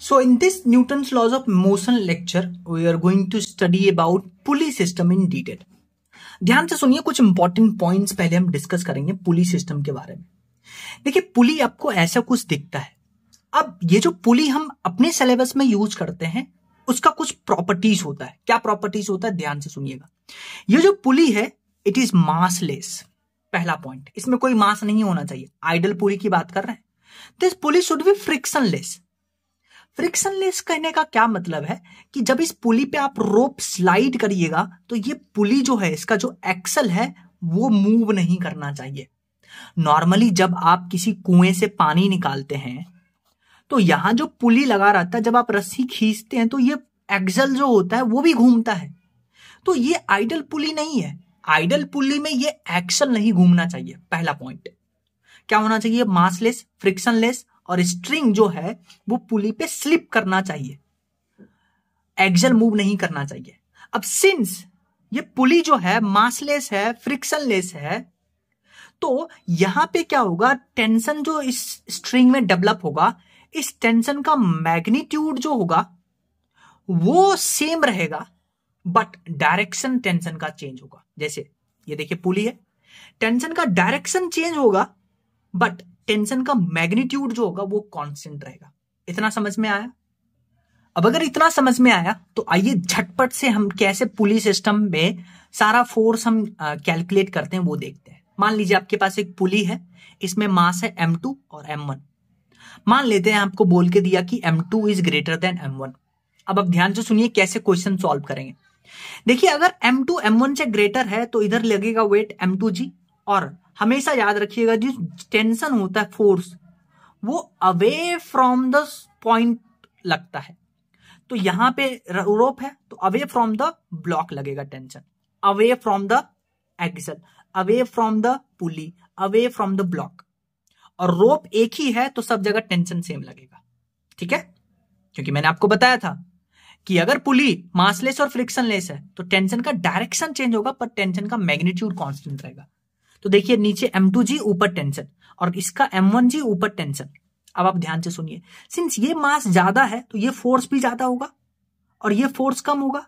So in this Newton's laws of motion lecture, we are going to study about pulley system in detail. ध्यान से सुनिए, कुछ important points पहले हम discuss करेंगे पुली सिस्टम के बारे में। देखिए, पुली आपको ऐसा कुछ दिखता है। अब ये जो पुली हम अपने सिलेबस में यूज करते हैं, उसका कुछ प्रॉपर्टीज होता है। क्या प्रॉपर्टीज होता है, ध्यान से सुनिएगा। ये जो पुली है, इट इज मासलेस। पहला पॉइंट, इसमें कोई मास नहीं होना चाहिए। आइडल पुली की बात कर रहे हैं। This pulley should be frictionless. Frictionless कहने का क्या मतलब है कि जब इस पुली पे आप रोप स्लाइड करिएगा तो ये पुली जो है, इसका जो एक्सल है वो मूव नहीं करना चाहिए। नॉर्मली जब आप किसी कुएं से पानी निकालते हैं तो यहां जो पुली लगा रहता है, जब आप रस्सी खींचते हैं तो ये एक्सल जो होता है वो भी घूमता है। तो ये आइडल पुली नहीं है। आइडल पुली में ये एक्सल नहीं घूमना चाहिए। पहला पॉइंट क्या होना चाहिए, मासलेस, फ्रिक्शनलेस, और स्ट्रिंग जो है वो पुली पे स्लिप करना चाहिए, एक्सल मूव नहीं करना चाहिए। अब सिंस ये पुली जो है मासलेस है, फ्रिक्शनलेस है, तो यहां पे क्या होगा, टेंशन जो इस स्ट्रिंग में डेवलप होगा, इस टेंशन का मैग्नीट्यूड जो होगा वो सेम रहेगा, बट डायरेक्शन टेंशन का चेंज होगा। जैसे ये देखिए पुली है, टेंशन का डायरेक्शन चेंज होगा बट टेंशन का मैग्नीट्यूड जो होगा वो कांस्टेंट रहेगा। इतना समझ में आया? अब अगर इतना समझ में आया तो आइए झटपट से हम कैसे पुली सिस्टम में सारा फोर्स हम कैलकुलेट करते हैं वो देखते हैं। मान लीजिए आपके पास एक पुली है, इसमें मास है m2 और m1। मान लेते हैं आपको बोल के दिया कि m2 is greater than m1। अब आप ध्यान से सुनिए कैसे क्वेश्चन सॉल्व करेंगे। देखिए, अगर m2 m1 से ग्रेटर है तो इधर लगेगा वेट m2g, और हमेशा याद रखिएगा जो टेंशन होता है, फोर्स, वो अवे फ्रॉम द पॉइंट लगता है। तो यहां पे रोप है तो अवे फ्रॉम द ब्लॉक लगेगा tension, away from the axle, away from the pulley, away from the block. और रोप एक ही है तो सब जगह टेंशन सेम लगेगा। ठीक है, क्योंकि मैंने आपको बताया था कि अगर पुली मासलेस और फ्रिक्शनलेस है तो टेंशन का डायरेक्शन चेंज होगा पर टेंशन का मैग्नीट्यूड कांस्टेंट रहेगा। तो देखिए नीचे m2g ऊपर टेंशन और इसका m1g ऊपर टेंशन। अब आप ध्यान से सुनिए, सिंस ये मास ज्यादा है तो ये फोर्स भी ज्यादा होगा और ये फोर्स कम होगा।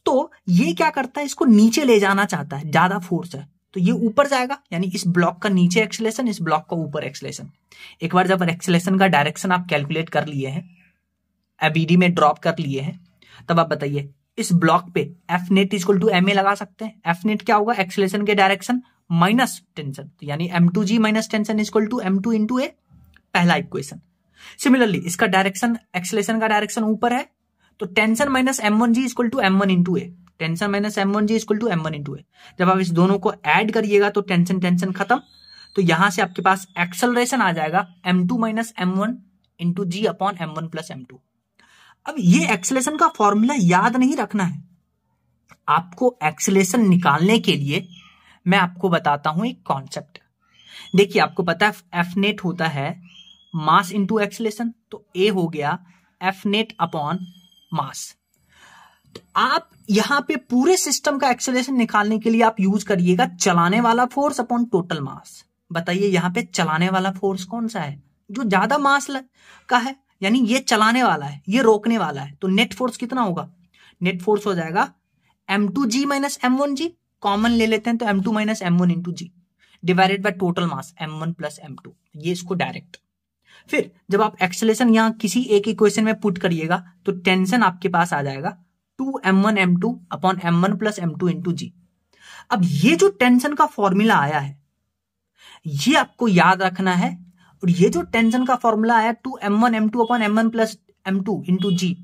तो ये क्या करता है, इसको नीचे ले जाना चाहता है, ज्यादा फोर्स है तो ये ऊपर जाएगा, यानी इस ब्लॉक का नीचे एक्सेलेरेशन, इस ब्लॉक का ऊपर एक्सेलेरेशन। एक बार जब एक्सेलेरेशन का डायरेक्शन आप कैलकुलेट कर लिए हैं, एबीडी में ड्रॉप कर लिए हैं, तब आप बताइए इस ब्लॉक पे F net equal to m a लगा सकते हैं। एफ नेट क्या होगा, एक्सेलेरेशन के डायरेक्शन माइनस टेंशन, तो यानी m2g minus tension equal to m2 into a, पहला इक्वेशन। सिमिलरली इसका डायरेक्शन, एक्सेलेरेशन का डायरेक्शन ऊपर है तो tension minus m1g equal to m1 into a, tension minus m1g equal to m1 into a. जब आप इस दोनों को ऐड करिएगा तो टेंशन टेंशन खत्म, तो यहां से आपके पास एक्सेलरेशन आ जाएगा m2 minus m1 into g upon m1 plus m2। अब ये एक्सेलेरेशन का फॉर्मूला याद नहीं रखना है आपको। एक्सेलेरेशन निकालने के लिए मैं आपको बताता हूं एक कॉन्सेप्ट। देखिए, आपको पता है एफ नेट होता है मास इंटू एक्सेलेरेशन, तो ए हो गया एफ नेट अपॉन मास। तो आप यहां पे पूरे सिस्टम का एक्सेलेरेशन निकालने के लिए आप यूज करिएगा चलाने वाला फोर्स अपॉन टोटल मास। बताइए यहां पे चलाने वाला फोर्स कौन सा है, जो ज्यादा मास का है, यानी ये चलाने वाला है, ये रोकने वाला है। तो नेट फोर्स कितना होगा, नेट फोर्स हो जाएगा m2g माइनस m1g, कॉमन ले लेते हैं तो m2 minus m1 into g, divided by total mass m1 plus m2। ये इसको डायरेक्ट। फिर जब आप एक्सेलेरेशन यहां किसी एक इक्वेशन में पुट करिएगा तो टेंशन आपके पास आ जाएगा 2m1 m2 upon m1 plus m2 into जी। अब ये जो टेंशन का फॉर्मूला आया है ये आपको याद रखना है, और ये जो टेंशन का फॉर्मूला आया 2m1 m2 upon m1 plus m2 into जी,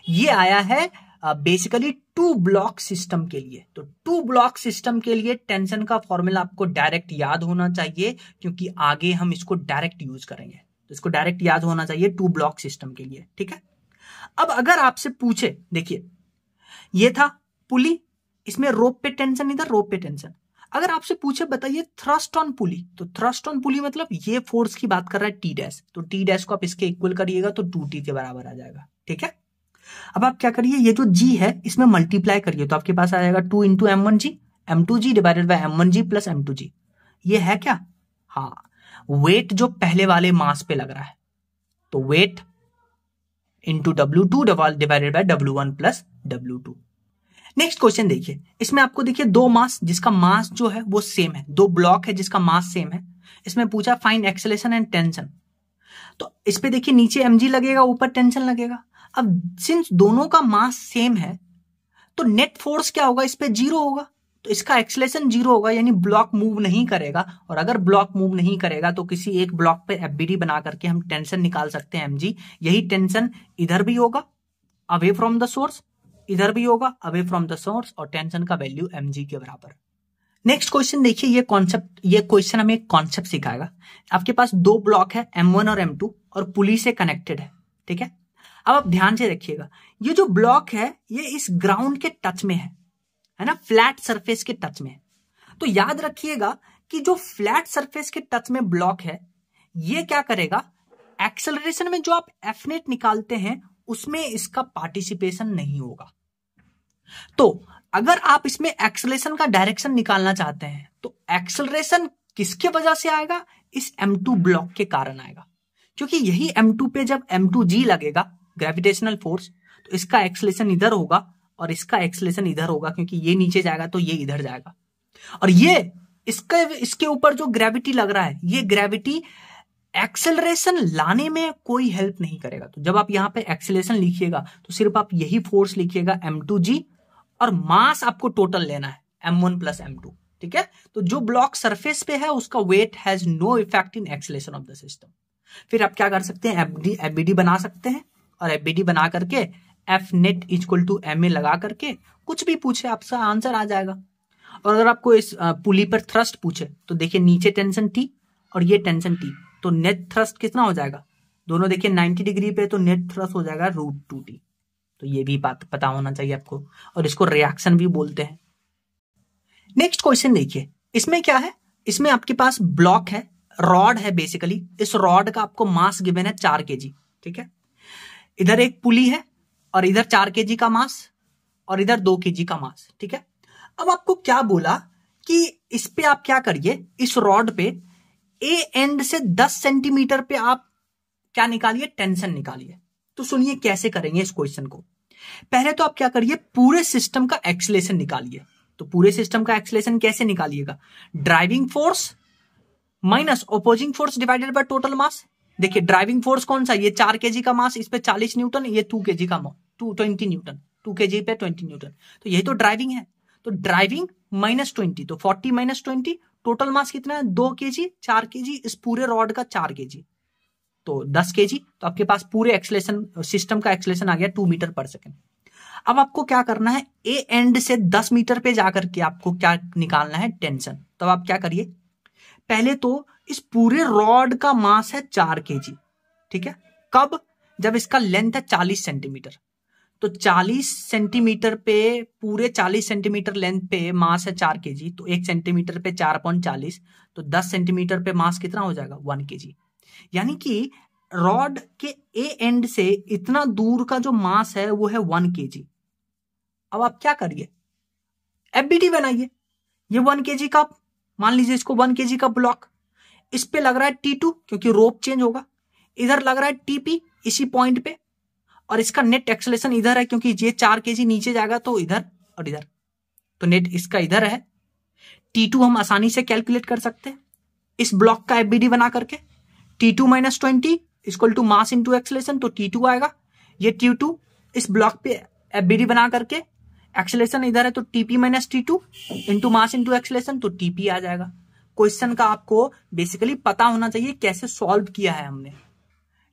ये आया है बेसिकली टू ब्लॉक सिस्टम के लिए। तो टू ब्लॉक सिस्टम के लिए टेंशन का फॉर्मूला आपको डायरेक्ट याद होना चाहिए, क्योंकि आगे हम इसको डायरेक्ट यूज करेंगे, तो इसको डायरेक्ट याद होना चाहिए टू ब्लॉक सिस्टम के लिए। ठीक है, अब अगर आपसे पूछे, देखिए ये था पुली, इसमें रोप पे टेंशन, इधर रोप पे टेंशन। अगर आपसे पूछे बताइए थ्रस्ट ऑन पुली, तो थ्रस्ट ऑन पुली मतलब ये फोर्स की बात कर रहा है टी डैश, तो टी डैश को आप इसके इक्वल करिएगा तो 2t के बराबर आ जाएगा। ठीक है, अब आप क्या करिए, ये जो g है इसमें मल्टीप्लाई करिए तो आपके पास आ जाएगा 2 into m1g, m2g divided by m1g plus m2g। ये है क्या, हाँ, वेट जो पहले वाले मास पे लग रहा है, तो weight into W2 divided by W1 plus W2। Next question देखिए, इसमें आपको देखिए दो मास जिसका मास जो है वो सेम है, दो ब्लॉक है जिसका मास सेम है। इसमें पूछा फाइंड एक्सेलरेशन एंड टेंशन। तो इस पे देखिए नीचे mg लगेगा, ऊपर टेंशन लगेगा। अब सिंस दोनों का मास सेम है तो नेट फोर्स क्या होगा, इस पे 0 होगा, तो इसका एक्सेलरेशन 0 होगा, यानी ब्लॉक मूव नहीं करेगा। और अगर ब्लॉक मूव नहीं करेगा तो किसी एक ब्लॉक पे FBD बना करके हम टेंशन निकाल सकते हैं mg। यही टेंशन इधर भी होगा अवे फ्रॉम द सोर्स, इधर भी होगा अवे फ्रॉम द सोर्स, और टेंशन का वैल्यू mg के बराबर। नेक्स्ट क्वेश्चन देखिए, ये क्वेश्चन हमें एक कॉन्सेप्ट सिखाएगा। आपके पास दो ब्लॉक है M1 और M2 और पुली से कनेक्टेड है, ठीक है। अब आप ध्यान से रखिएगा, ये जो ब्लॉक है ये इस ग्राउंड के टच में है ना, फ्लैट सरफेस के टच में है। तो याद रखिएगा कि जो फ्लैट सरफेस के टच में ब्लॉक है ये क्या करेगा, एक्सेलरेशन में जो आप एफ नेट निकालते हैं उसमें इसका पार्टिसिपेशन नहीं होगा। तो अगर आप इसमें एक्सेलरेशन का डायरेक्शन निकालना चाहते हैं तो एक्सेलरेशन किसके वजह से आएगा, इस M2 ब्लॉक के कारण आएगा, क्योंकि यही M2 पे जब M2G लगेगा ग्रेविटेशनल फोर्स तो इसका एक्सेलरेशन इधर होगा और इसका एक्सेलरेशन इधर होगा, क्योंकि ये नीचे जाएगा तो ये इधर जाएगा। और ये इसके ऊपर जो ग्रेविटी लग रहा है ये ग्रेविटी एक्सेलरेशन लाने में कोई हेल्प नहीं करेगा। तो जब आप यहां पे एक्सेलरेशन लिखिएगा तो सिर्फ आप यही फोर्स लिखिएगा M2G, और मास आपको टोटल लेना है M1 प्लस M2, ठीक है। तो जो ब्लॉक सरफेस पे है उसका weight has no effect in acceleration of the system. फिर आप क्या कर सकते हैं, FBD बना सकते हैं, और FBD बना करके F net equal to MA लगा करके कुछ भी पूछे आपका आंसर आ जाएगा। और अगर आपको इस पुली पर थ्रस्ट पूछे तो देखिए नीचे टेंशन T और ये टेंशन T, तो नेट थ्रस्ट कितना हो जाएगा, दोनों देखिए 90 डिग्री पे, तो नेट थ्रस्ट हो जाएगा √2T। तो ये भी बात पता होना चाहिए आपको, और इसको रिएक्शन भी बोलते हैं। नेक्स्ट क्वेश्चन देखिए, इसमें क्या है, इसमें आपके पास ब्लॉक है, रॉड है बेसिकली। इस रॉड का आपको मास गिवन है 4 kg, ठीक है। इधर एक पुली है और इधर 4 kg का मास और इधर 2 kg का मास, ठीक है। अब आपको क्या बोला कि इस पे आप क्या करिए, इस रॉड पे ए एंड से 10 सेंटीमीटर पे आप क्या निकालिए, टेंशन निकालिए। तो सुनिए कैसे करेंगे इस क्वेश्चन को। पहले तो आप क्या करिए, पूरे सिस्टम का एक्सेलरेशन निकालिए। तो पूरे सिस्टम का एक्सेलरेशन कैसे निकालिएगा, driving force minus opposing force divided by total mass. देखिए ड्राइविंग फोर्स कौन सा, ये 4 kg का मास, इस पे 40 न्यूटन, ये 2 kg का 20 न्यूटन, 2 kg पे 20 न्यूटन, तो यही तो ड्राइविंग है। तो ड्राइविंग माइनस 20, तो 40 माइनस 20, टोटल मास कितना है 2 kg, 4 kg, इस पूरे रॉड का 4 kg, तो 10 kg। तो आपके पास पूरे एक्सेलरेशन, सिस्टम का एक्सेलरेशन आ गया 2 मीटर पर सेकेंड। अब आपको क्या करना है, ए एंड से 10 मीटर पे जाकर के आपको क्या निकालना है, टेंशन। तो आप क्या करिए, पहले तो इस पूरे रॉड का मास है 4 kg, ठीक है। कब, जब इसका लेंथ है 40 सेंटीमीटर, तो 40 सेंटीमीटर पे, पूरे 40 सेंटीमीटर लेंथ पे मास है 4 kg, तो 1 सेंटीमीटर पे 4/40, तो 10 सेंटीमीटर पे मास कितना हो जाएगा, 1 kg। यानी कि रॉड के ए एंड से इतना दूर का जो मास है वो है 1 kg। अब आप क्या करिए, FBD बनाइए। ये 1 kg का, मान लीजिए इसको 1 kg का ब्लॉक, इस पे लग रहा है T2 क्योंकि रोप चेंज होगा, इधर लग रहा है TP इसी पॉइंट पे, और इसका नेट एक्सेलरेशन इधर है क्योंकि ये 4 kg नीचे जाएगा तो इधर और इधर, तो नेट इसका इधर है। T2 हम आसानी से कैलकुलेट कर सकते हैं इस ब्लॉक का FBD बना करके, T2 minus 20 equal to mass into acceleration, तो T2 आएगा। ये T2 इस ब्लॉक पे FBD बना करके, एक्सेलरेशन इधर है तो TP minus T2 into mass into acceleration, तो TP आ जाएगा। क्वेश्चन का आपको बेसिकली पता होना चाहिए कैसे सॉल्व किया है हमने।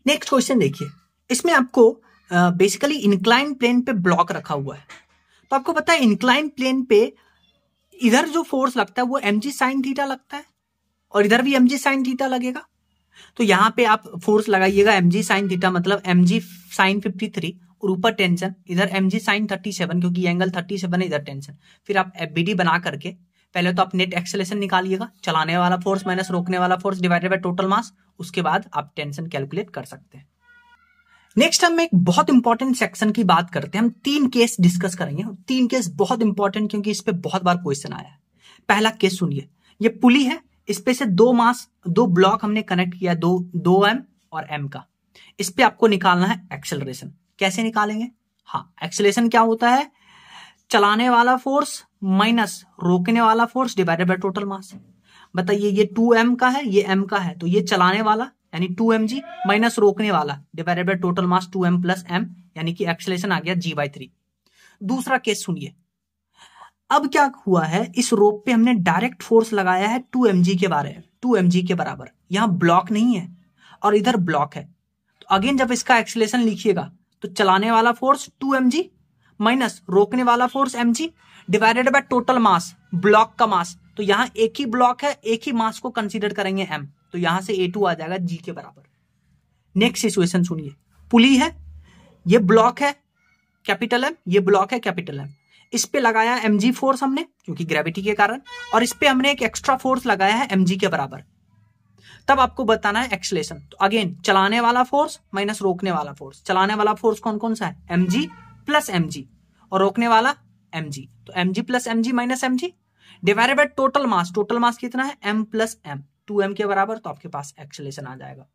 नेक्स्ट क्वेश्चन देखिए, इसमें आपको बेसिकली इंक्लाइन प्लेन पे ब्लॉक रखा हुआ है। तो आपको पता है इंक्लाइन प्लेन पे इधर जो फोर्स लगता है वो mg sin थीटा लगता है, और इधर भी mg sin थीटा लगेगा। तो यहां पे आप फोर्स लगाइएगा mg sin थीटा, मतलब mg sin 53, और ऊपर टेंशन इधर mg sin 37 क्योंकि एंगल 37 है, इधर टेंशन। फिर आप FBD बना करके पहले तो आप नेट एक्सेलरेशन निकालिएगा, चलाने वाला फोर्स माइनस रोकने वाला फोर्स डिवाइडेड बाय टोटल मास, उसके बाद आप टेंशन कैलकुलेट कर सकते हैं। नेक्स्ट हम एक बहुत इंपॉर्टेंट सेक्शन की बात करते हैं। हम 3 केस डिस्कस करेंगे। 3 केस बहुत इंपॉर्टेंट क्योंकि इस पे बहुत बार क्वेश्चन आया है। पहला केस सुनिए, ये पुली है, इस पे से 2 ब्लॉक हमने कनेक्ट किया, 2M और M का। इस पे आपको निकालना है एक्सेलरेशन। कैसे निकालेंगे? हाँ, एक्सेलरेशन क्या होता है? चलाने वाला फोर्स माइनस रोकने वाला फोर्स डिवाइडेड बाय टोटल मास। बताइए, ये 2m का है, ये m का है, तो ये चलाने वाला यानी 2mg माइनस रोकने वाला divided by total mass 2m plus m, यानी कि एक्सेलरेशन आ गया g/3। दूसरा केस सुनिए। अब क्या हुआ है, इस रोप पे हमने डायरेक्ट फोर्स लगाया है 2mg के बारे में, 2mg के बराबर। यहां ब्लॉक नहीं है और इधर ब्लॉक है, तो अगेन जब इसका एक्सेलरेशन लिखिएगा तो चलाने वाला फोर्स 2mg माइनस रोकने वाला force mg divided by total mass, block का मास। तो यहां एक ही ब्लॉक है, एक ही मास को कंसीडर करेंगे m, तो यहां से A2 आ जाएगा g के बराबर। नेक्स्ट सिचुएशन सुनिए। पुली है, ये ब्लॉक है कैपिटल M, ये ब्लॉक है कैपिटल M। इस पे लगाया mg फोर्स हमने क्योंकि ग्रेविटी के कारण, और इस पे हमने एक एक्स्ट्रा फोर्स लगाया है mg के बराबर। तब आपको बताना है एक्सेलरेशन। तो अगेन चलाने वाला फोर्स माइनस रोकने वाला फोर्स। चलाने वाला फोर्स कौन कौन सा है? mg प्लस mg, और रोकने वाला mg, तो mg plus mg minus mg divided by total mass. Total mass कितना है? m प्लस m, 2m के बराबर। तो आपके पास एक्सेलरेशन आ जाएगा।